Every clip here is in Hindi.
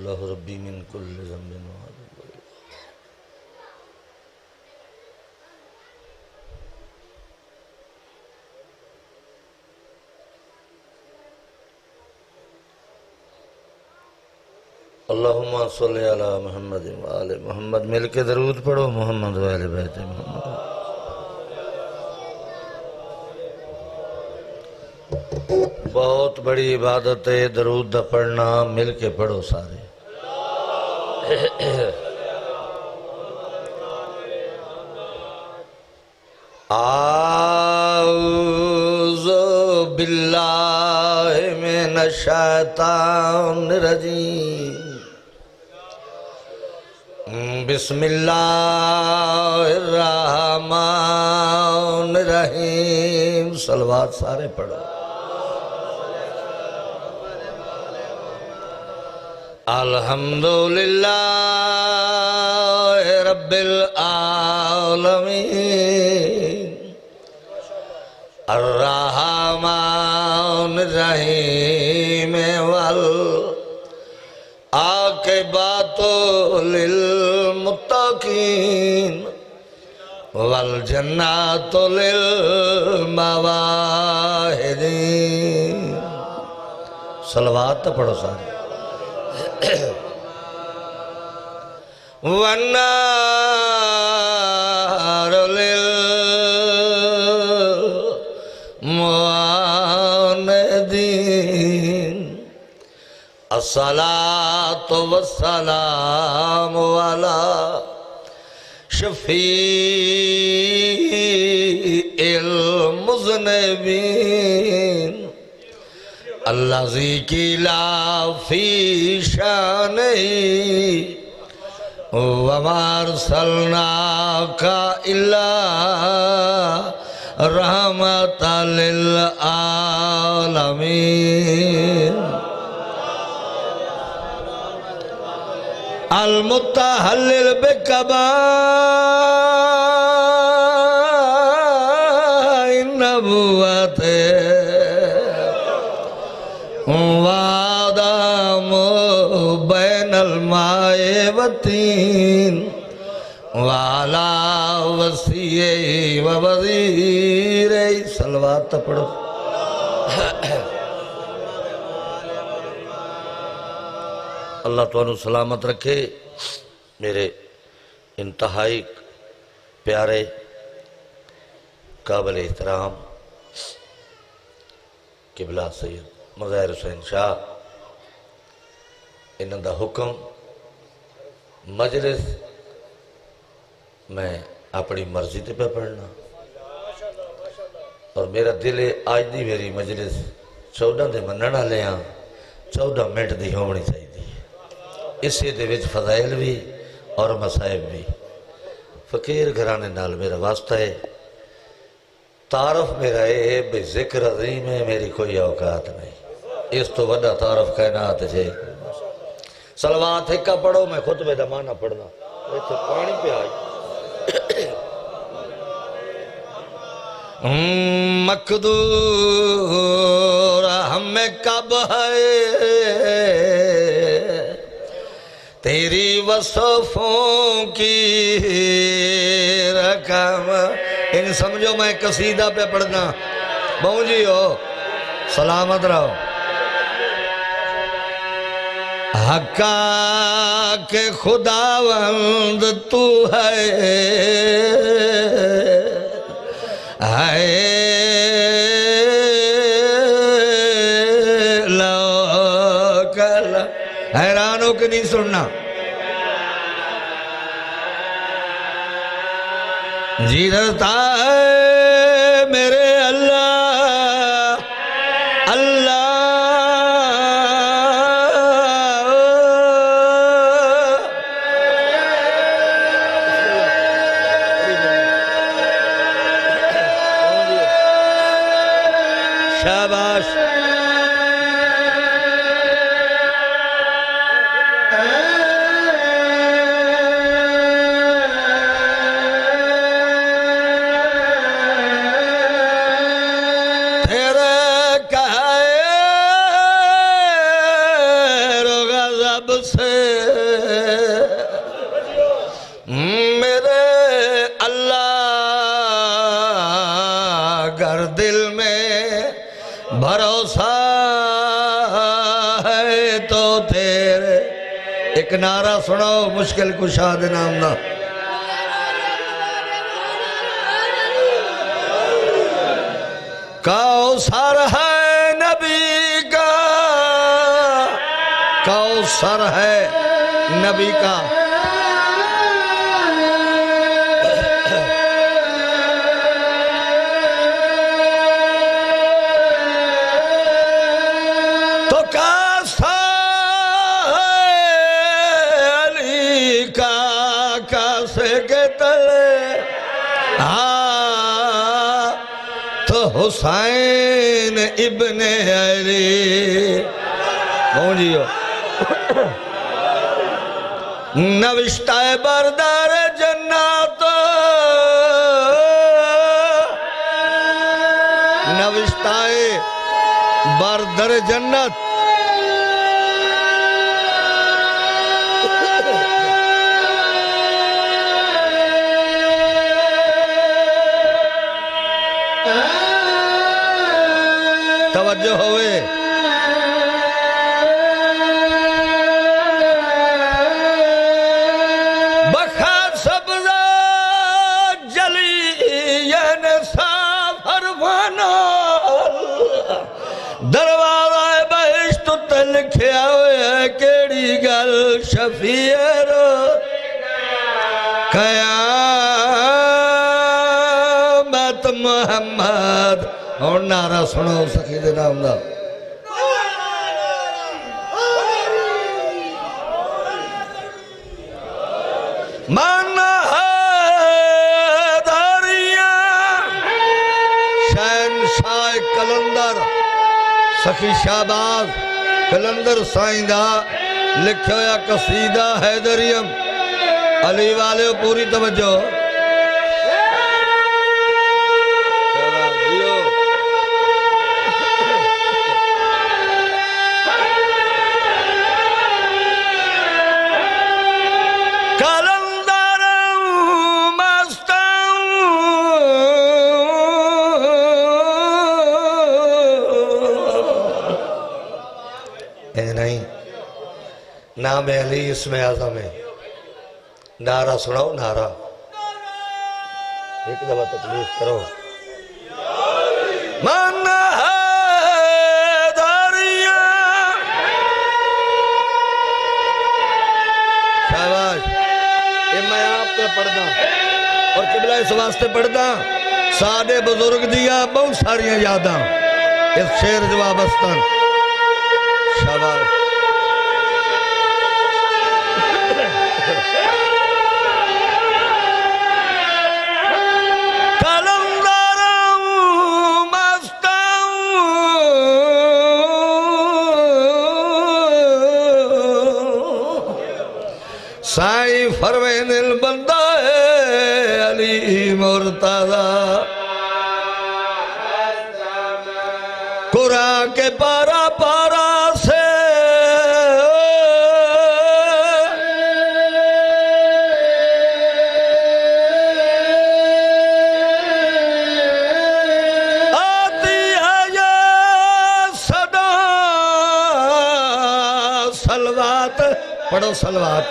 अल्लाहु रब्बी मिन कुल्लि ज़ंबिन व अल्लाहुम्मा सल्लि अला मुहम्मद व आले मुहम्मद। मिल के दरूद पढ़ो मोहम्मद व आले बैत मोहम्मद। बहुत बड़ी इबादत है दरूद दा पढ़ना, मिल के पढ़ो सारे। आऊज़ु बिल्लाहि मिनश शैतानिर रजीम। बिस्मिल्लाहिर्रहमानिर्रहीम। सलवात सारे पढ़ो। अल्हम्दुलिल्लाहि रब्बिल आलमीन अर्रहमानिर्रहीम वल आक़िबतु लिल मुत्तक़ीन वल जन्नतु लिल मवाहिदीन। सलवात तो पढ़ो सारे। वन्नारु लिल मुआनिदीन। अस्सलातु वस्सलामु अला शफीइल मुज़निबीन अल्लज़ी क़ीला फ़ी शानिही वमा अरसलनाका इल्ला रहमतल लिल आलमीन। अल मुतहल्लिल बिक़बाइन नबुव्वते वादामु बैनल माए वतीन वाला वसीए व वज़ीरे। सलवात पढ़ो। अल्लाह तुहानू सलामत रखे। मेरे इंतहाई प्यारे काबिल एहतराम किबला सैयद मज़ाहिर हुसैन शाह, इन्हां दा हुक्म मजलिस मैं अपनी मर्जी ते पे पढ़ना और मेरा दिल है आज दी मेरी मजलिस 14 दे मनण वाले हाँ 14 मिनट दी होनी चाहिए। इसे दे विच फज़ाइल भी और मसाइब भी। फ़कीर घराने नाल मेरा वास्ता है। तारफ मेरा ये है भी जिक्र अज़ीम है, मेरी कोई औकात नहीं। इस तो वड्डा तारफ कायनात है। सलवात एक का पढ़ो, मैं खुतबे दा माना पढ़ना। इत्थे पानी पे आई मकदूर हमें कब है तेरी वसफ़ों की रकम। इन समझो मैं कसीदा पे पढ़ना। बहु जी हो सलामत रहो। हक्का के खुदावंद तू है हैरान हो के नहीं सुनना। जीरता है मेरे अल्लाह अल्लाह। शाबाश। से मेरे अल्लाह अगर दिल में भरोसा है तो तेरे। एक नारा सुनाओ मुश्किल कुशा दे नाम ना। कौसर है नबी का, कौसर है नबी का। तो कासा है अली का कासे के तले, हाँ तो हुसैन इब्ने अली। जियो नविश्ताए बरदार जन्नत, नविश्ताए बरदर जन्नत। तवज्जो होवे बखा सब्जा जलियन साफर बनो दरवाजा बहिश्त ते लिखिया होया केड़ी गल शफीर कयामत मुहम्मद। और नारा सुनो सखी दे नाम दा। मन दारिया शहनशाह कलंदर सखी शाहबाज कलंदर साईं दा लिखिया होया कसीदा हैदरियम। अली वाले पूरी तवज्जो। नहीं नाम अली इसमें आजम है। नारा सुनाओ नारा। एक दफा तकलीफ करो। मन दारिया शाबाश। ये मैं आप पे पढ़दा और किबला इस वास्ते पढ़दा साडे बुजुर्ग दिया बहुत सारिया यादां इस शेर जवाब अस्तन। शाबाश। साईं फरवेनिल बंदा है अली मुर्तज़ा कुरान के पारा पारा से आती है ये सदा सलवात। पढ़ो सलवात।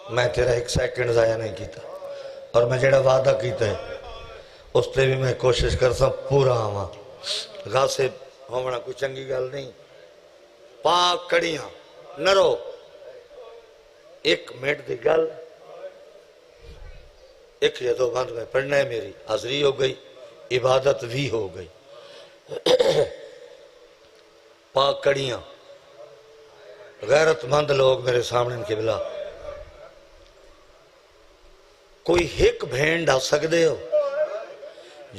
मैं तेरा एक सेकंड जाया नहीं किया और मैं जेड़ा वादा किया उस पर भी मैं कोशिश करता पूरा आवा। गासिब होना कोई चंगी गल नहीं। पाक कड़ियां नरो एक मिनट की गल एक या दो बंद में पढ़ना है। मेरी हाजरी हो गई इबादत भी हो गई। पाक कड़ियां गैरतमंद लोग मेरे सामने किबला कोई एक भेड़ दस सकते हो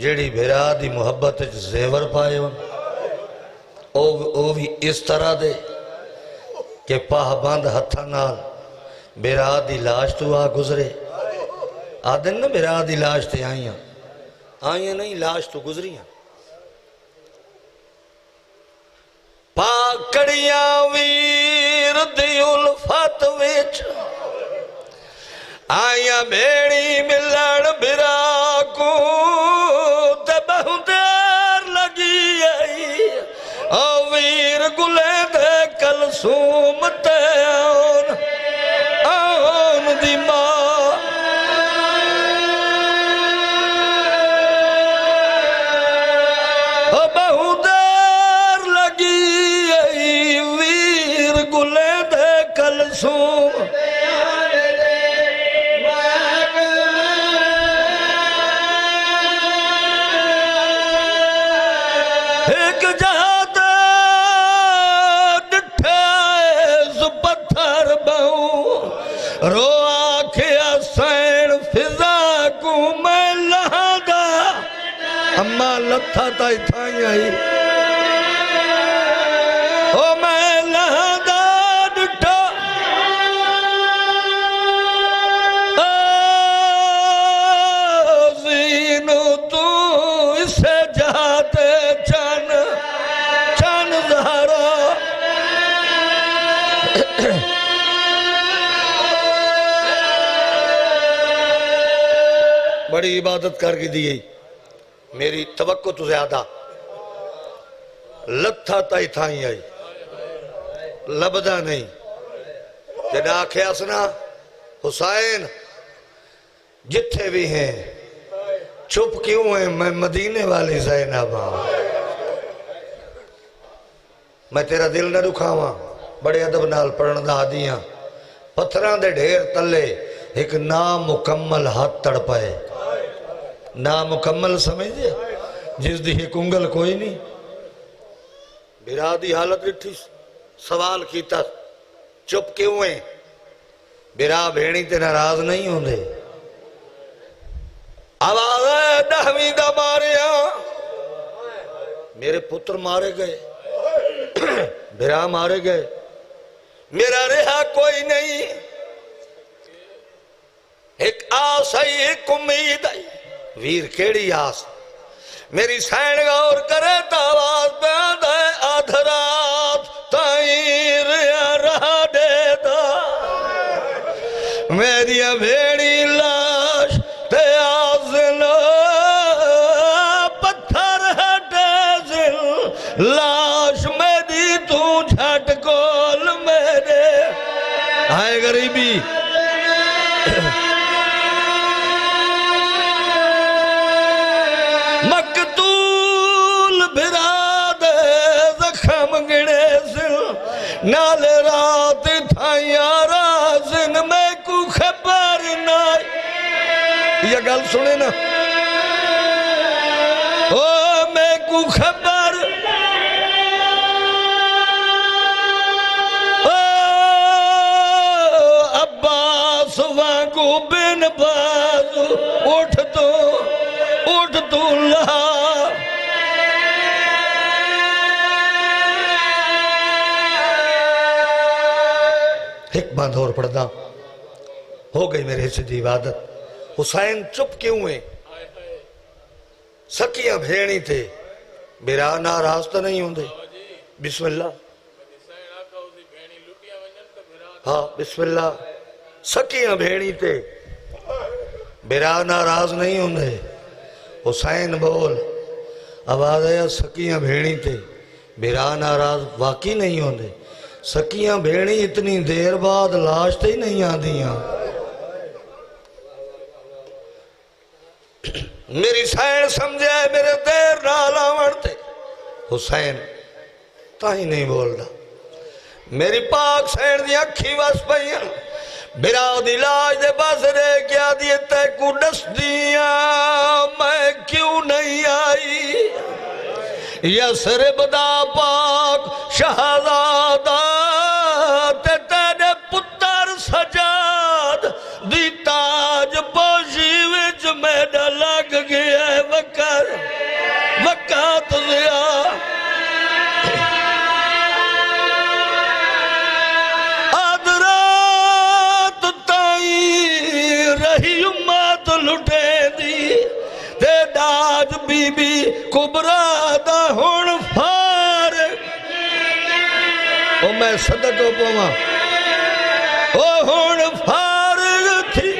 जेड़ी बिरा दी मुहब्बत जेवर पाए हो भी इस तरह दे कि पाहबंद हथा नाल बिरा दी लाश तू आ गुजरे। आदन ना बिरा दी लाश ते आईया आईया नहीं लाश तू गुजरिया। पाकड़िया वीर दी उल्फत विच आईया भेड़ी मिलन बिरा को ते बहुत देर लगी आई। ओ वीर गुले दे कलसूम ते आन दी मां ओ बहुत देर लगी आई। वीर गुले दे कलसूम एक जात डिठे पत्थर बहु रो आखिया सैन फिजा को मैं लहादा अम्मा लथा ताई थाई आई। ओ मैं लहादा डिठा जीनो तू इसे जाते चन चन जहरा बड़ी इबादत करके दी गई मेरी तवक्को तो ज्यादा लथा ताई थाई आई लभदा नहीं। जदा आख्या ना हुसैन जिथे भी हैं चुप क्यों है मैं मदीने वाली ज़ैनब मैं तेरा दिल न दुखावा। बड़े अदब नाल पढ़न दा आदी हां। पत्थरां दे ढेर तले एक नामुकम्मल हाथ तड़पाए। नामुकम्मल समझे जिस दी एक उंगल कोई नहीं। बिरा दी हालत डिठी सवाल कीता चुप क्यों है। बिरा भेणी ते नाराज नहीं होंदे। आवाज दहवीं दा मारिया मेरे पुत्र मारे गए बिरा मारे गए मेरा रिहा कोई नहीं। एक आस आई एक उम्मीद आई। वीर केड़ी आस मेरी सैन गौर करे तो आवाज पैद है आधरात ताई रहा देता मेरी भेड़ी लाश ते आज़िल पत्थर हटे जिल लाश मेरी तू झट कोल मेरे हाय गरीबी। मकतूल बिरा दे जख्म गिणे सिल नाल रात थाइया राजिन में को खबर ना। ये गल सुने ना ओ मैं को खबर ओ अब्बास वांगू बिन बाजू उठ तू ला। एक बात और पढ़दा हो गई मेरे हिस्से की इबादत। हुसैन चुप क्यों है। सकिया भेणी थे बिरा नाराज तो नहीं होंगे। बिस्मिल्लाह हाँ बिस्मिल्लाह सकिया भेणी थे बिरा नाराज नहीं होंगे। हुसैन बोल आवाज आया सकिया भेणी थे बिरा नाराज वाकई नहीं होंगे। सकिया भेणी इतनी देर बाद लाश ते ही नहीं आदियां। मेरी सैन समझे मेरे देर नाल आवण ते हुसैन ताही नहीं बोलता। मेरी पाक सैन दी अखी वस पईयां बिरा दी लाज दे बस रे क्या दी ते को दस दिया मैं क्यों नहीं आई। यसरिब दा पाक शहजादा ते तेरे पुत्र सजाद दी ताज पोशी विच मेरा लग गया वक़्त ज़िया। बीबी कुबरा दा हुण फार ओ मैं सदक पवा ओ हुण फार थी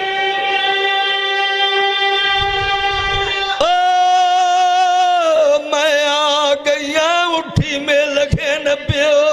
ओ मैं आ गया उठी में लगे न पियो